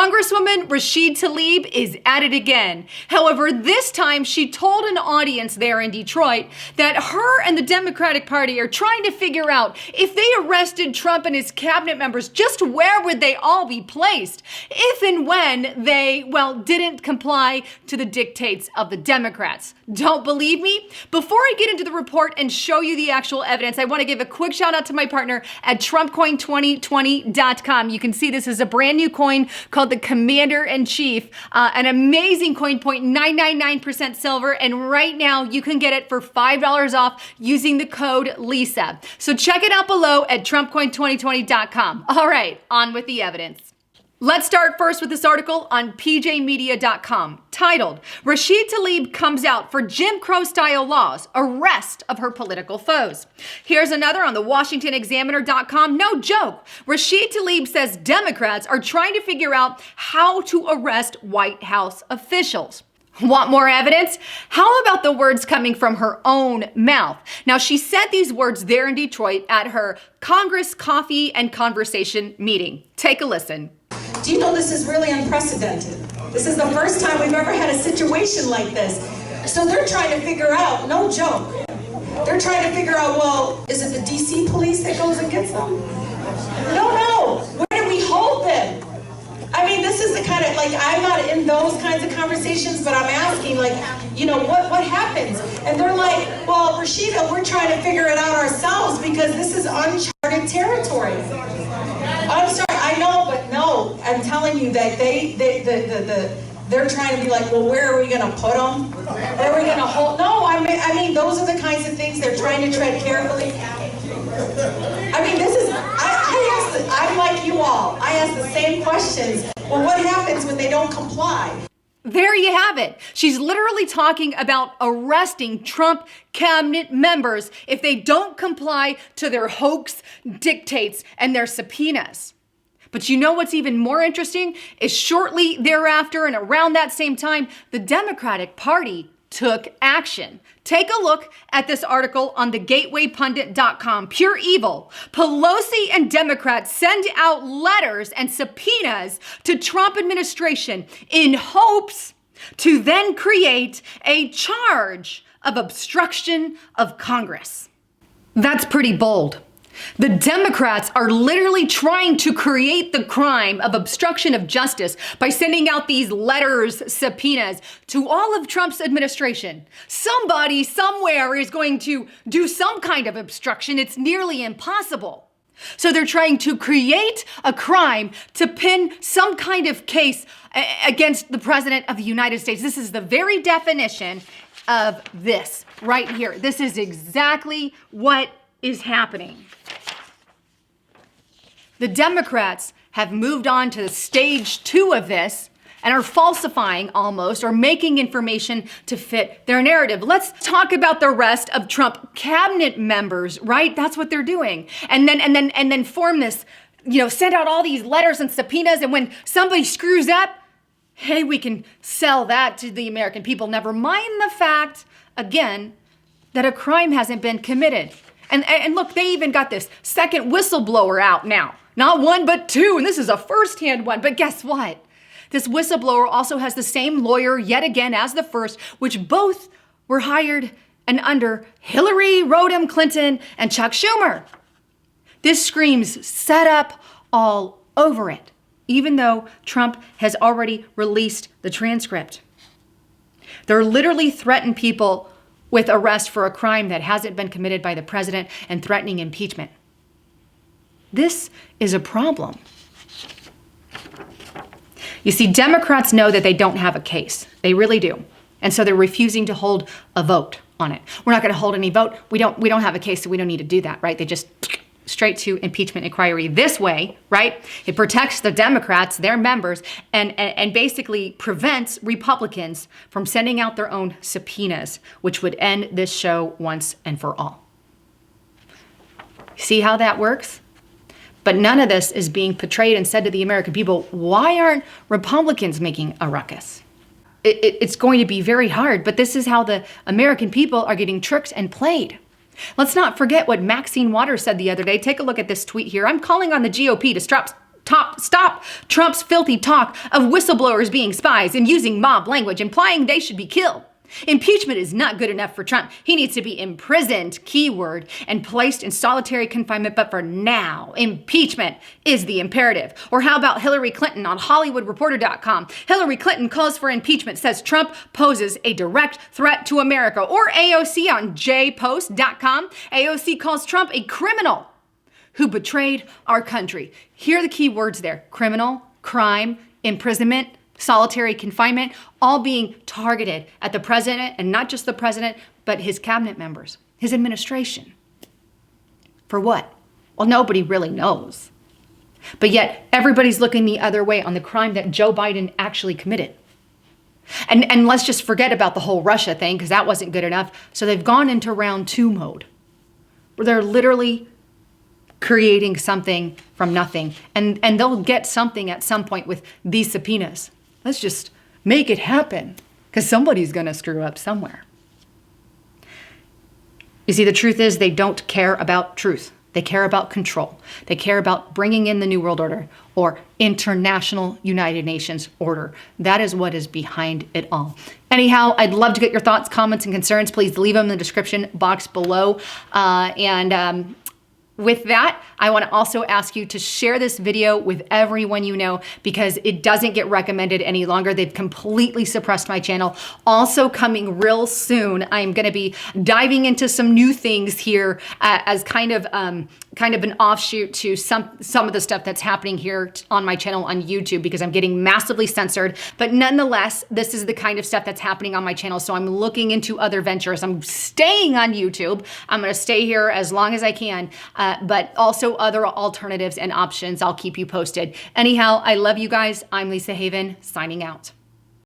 Congresswoman Rashida Tlaib is at it again. However, this time she told an audience there in Detroit that her and the Democratic Party are trying to figure out if they arrested Trump and his cabinet members, just where would they all be placed if and when they, well, didn't comply to the dictates of the Democrats. Don't believe me? Before I get into the report and show you the actual evidence, I want to give a quick shout out to my partner at TrumpCoin2020.com. You can see this is a brand new coin called the Commander-in-Chief, an amazing coin, 0.999% silver, and right now you can get it for $5 off using the code LISA. So check it out below at TrumpCoin2020.com. All right, on with the evidence. Let's start first with this article on pjmedia.com titled, Rashida Tlaib comes out for Jim Crow-style laws, arrest of her political foes. Here's another on the WashingtonExaminer.com, no joke. Rashida Tlaib says Democrats are trying to figure out how to arrest White House officials. Want more evidence? How about the words coming from her own mouth? Now, she said these words there in Detroit at her Congress Coffee and Conversation meeting. Take a listen. Do you know this is really unprecedented? This is the first time we've ever had a situation like this. So they're trying to figure out, no joke, they're trying to figure out, well, is it the DC police that goes and gets them? No, where do we hold them? I mean, this is the kind of, like, I'm not in those kinds of conversations, but I'm asking, like, you know, what happens? And they're like, well, Rashida, we're trying to figure it out ourselves because this is uncharted territory. I'm sorry, I know, but no, I'm telling you that they're trying to be like, well, where are we going to put them? Where are we going to hold? No, I mean, those are the kinds of things they're trying to tread carefully. I mean, this is, I'm like you all. I ask the same questions. Well, what happens when they don't comply? There you have it. She's literally talking about arresting Trump cabinet members if they don't comply to their hoax dictates and their subpoenas. But you know what's even more interesting is shortly thereafter and around that same time, the Democratic Party took action. Take a look at this article on thegatewaypundit.com. Pure evil. Pelosi and Democrats send out letters and subpoenas to Trump administration in hopes to then create a charge of obstruction of Congress. That's pretty bold. The Democrats are literally trying to create the crime of obstruction of justice by sending out these letters, subpoenas to all of Trump's administration. Somebody somewhere is going to do some kind of obstruction. It's nearly impossible. So they're trying to create a crime to pin some kind of case against the President of the United States. This is the very definition of this right here. This is exactly what is happening. The Democrats have moved on to stage 2 of this and are falsifying almost or making information to fit their narrative. Let's talk about the rest of Trump cabinet members, right? That's what they're doing. And then form this, send out all these letters and subpoenas, and when somebody screws up, hey, we can sell that to the American people. Never mind the fact, again, that a crime hasn't been committed. And look, they even got this second whistleblower out now. Not one, but two. And this is a firsthand one. But guess what? This whistleblower also has the same lawyer yet again as the first, which both were hired and under Hillary Rodham Clinton and Chuck Schumer. This screams set up all over it, even though Trump has already released the transcript. They're literally threatening people with arrest for a crime that hasn't been committed by the president and threatening impeachment. This is a problem. You see, Democrats know that they don't have a case. They really do. And so they're refusing to hold a vote on it. We're not going to hold any vote. We don't have a case, so we don't need to do that, right? They just straight to impeachment inquiry this way, right? It protects the Democrats, their members, and basically prevents Republicans from sending out their own subpoenas, which would end this show once and for all. See how that works? But none of this is being portrayed and said to the American people. Why aren't Republicans making a ruckus? It's going to be very hard, but this is how the American people are getting tricked and played. Let's not forget what Maxine Waters said the other day. Take a look at this tweet here. I'm calling on the GOP to stop Trump's filthy talk of whistleblowers being spies and using mob language, implying they should be killed. Impeachment is not good enough for Trump. He needs to be imprisoned, keyword, and placed in solitary confinement. But for now, impeachment is the imperative. Or how about Hillary Clinton on HollywoodReporter.com? Hillary Clinton calls for impeachment, says Trump poses a direct threat to America. Or AOC on JPost.com. AOC calls Trump a criminal who betrayed our country. Here are the key words there: criminal, crime, imprisonment, solitary confinement, all being targeted at the president, and not just the president, but his cabinet members, his administration. For what? Well, nobody really knows. But yet everybody's looking the other way on the crime that Joe Biden actually committed. And let's just forget about the whole Russia thing, because that wasn't good enough. So they've gone into round 2 mode, where they're literally creating something from nothing. And they'll get something at some point with these subpoenas. Let's just make it happen, because somebody's going to screw up somewhere. You see, the truth is they don't care about truth. They care about control. They care about bringing in the New World Order or international United Nations order. That is what is behind it all. Anyhow, I'd love to get your thoughts, comments, and concerns. Please leave them in the description box below. With that, I want to also ask you to share this video with everyone you know, because it doesn't get recommended any longer. They've completely suppressed my channel. Also coming real soon, I'm going to be diving into some new things here as kind of an offshoot to some of the stuff that's happening here on my channel on YouTube, because I'm getting massively censored. But nonetheless, this is the kind of stuff that's happening on my channel. So I'm looking into other ventures. I'm staying on YouTube. I'm going to stay here as long as I can. But also other alternatives and options. I'll keep you posted. Anyhow, I love you guys. I'm Lisa Haven, signing out.